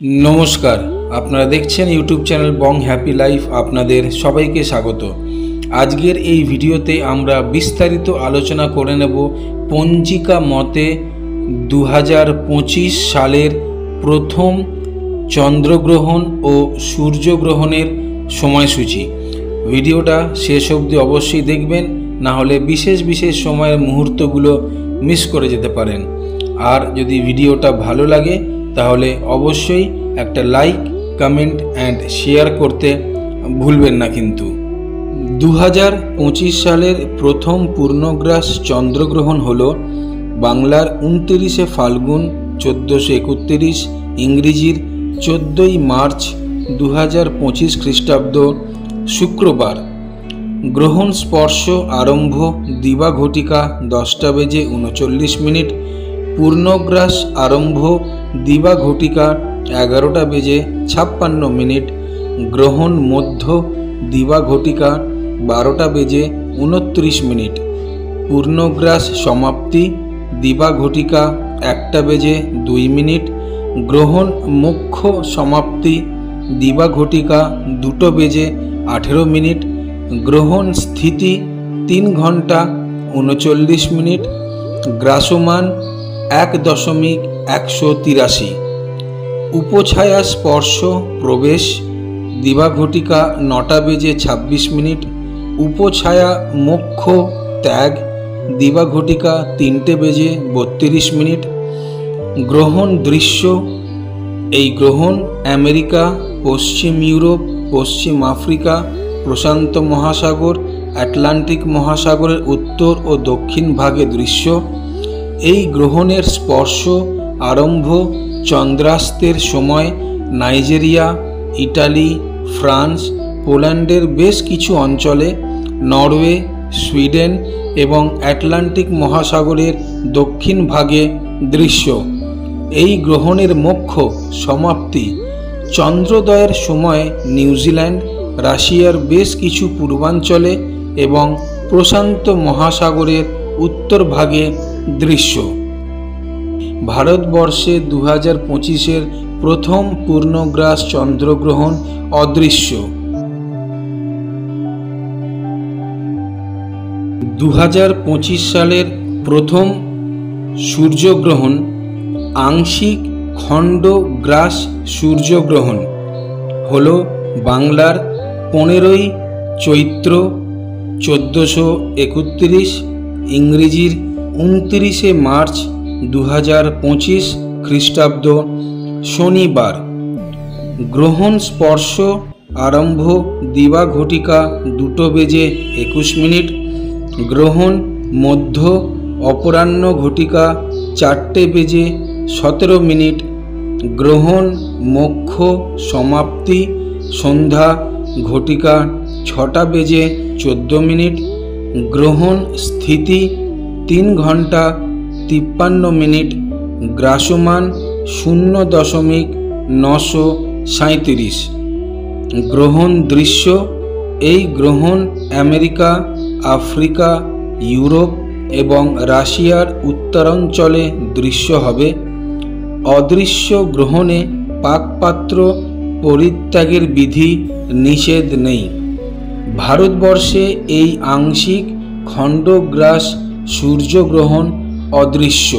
नमस्कार, আপনারা দেখছেন ইউটিউব চ্যানেল বং হ্যাপি লাইফ। আপনাদের সবাইকে স্বাগত। আজকের এই ভিডিওতে আমরা বিস্তারিত আলোচনা করে নেব পঞ্জিকা মতে 2025 সালের প্রথম চন্দ্রগ্রহণ ও সূর্যগ্রহণের সময়সূচি। ভিডিওটা শেষ অবধি অবশ্যই দেখবেন, না হলে বিশেষ বিশেষ সময়ের মুহূর্তগুলো মিস করে যেতে পারেন। আর যদি ভিডিওটা ভালো লাগে তাহলে অবশ্যই একটা লাইক, কমেন্ট অ্যান্ড শেয়ার করতে ভুলবেন না। কিন্তু 2025 সালের প্রথম পূর্ণগ্রাস চন্দ্রগ্রহণ হলো বাংলার 29শে ফাল্গুন 1431, ইংরেজির 14ই মার্চ 2025 খ্রিস্টাব্দ শুক্রবার। গ্রহণ স্পর্শ আরম্ভ দিবা ঘটিকা 10:39, পূর্ণগ্রাস আরম্ভ দিবা ঘটিকা 11:56, গ্রহণ মধ্য দিবা ঘটিকা 12:29, পূর্ণগ্রাস সমাপ্তি দিবা ঘটিকা 1:02, গ্রহণ মুখ্য সমাপ্তি দিবা ঘটিকা 2:18, গ্রহণ স্থিতি 3 ঘন্টা 39, গ্রাসমান 1.183, উপছায়া স্পর্শ প্রবেশ দিবা ঘটিকা 9:26, উপছায়া মোক্ষ ত্যাগ দিবা ঘটিকা 3:32, গ্রহণ দৃশ্য। এই গ্রহণ আমেরিকা, পশ্চিম ইউরোপ, পশ্চিম আফ্রিকা, প্রশান্ত মহাসাগর, আটলান্টিক মহাসাগরের উত্তর ও দক্ষিণ ভাগে দৃশ্য। এই গ্রহণের স্পর্শ আরম্ভ চন্দ্রাস্তের সময় নাইজেরিয়া, ইটালি, ফ্রান্স, পোল্যান্ডের বেশ কিছু অঞ্চলে, নরওয়ে, সুইডেন এবং আটলান্টিক মহাসাগরের দক্ষিণ ভাগে দৃশ্য। এই গ্রহণের মুখ্য সমাপ্তি চন্দ্রোদয়ের সময় নিউজিল্যান্ড, রাশিয়ার বেশ কিছু পূর্বাঞ্চলে এবং প্রশান্ত মহাসাগরের উত্তর ভাগে দৃশ্য। ভারতবর্ষে 2025-এর প্রথম পূর্ণগ্রাস চন্দ্রগ্রহণ অদৃশ্য। 2025 সালের প্রথম সূর্যগ্রহণ আংশিক খণ্ডগ্রাস সূর্যগ্রহণ হল বাংলার 15ই চৈত্র 1431, ইংরেজির 29শে মার্চ 2025 খ্রিস্টাব্দ শনিবার। গ্রহণ স্পর্শ আরম্ভ দিবা ঘটিকা 2:21, গ্রহণ মধ্য অপরাহ্ন ঘটিকা 4:17, গ্রহণ মোক্ষ সমাপ্তি সন্ধ্যা ঘটিকা 6:14, গ্রহণ স্থিতি 3 ঘন্টা 53, গ্রাসমান 0.937, গ্রহণ দৃশ্য। এই গ্রহণ আমেরিকা, আফ্রিকা, ইউরোপ এবং রাশিয়ার উত্তরাঞ্চলে দৃশ্য হবে। অদৃশ্য গ্রহণে পাকপাত্র পরিত্যাগের বিধি নিষেধ নেই। ভারতবর্ষে এই আংশিক খণ্ডগ্রাস সূর্যগ্রহণ অদৃশ্য।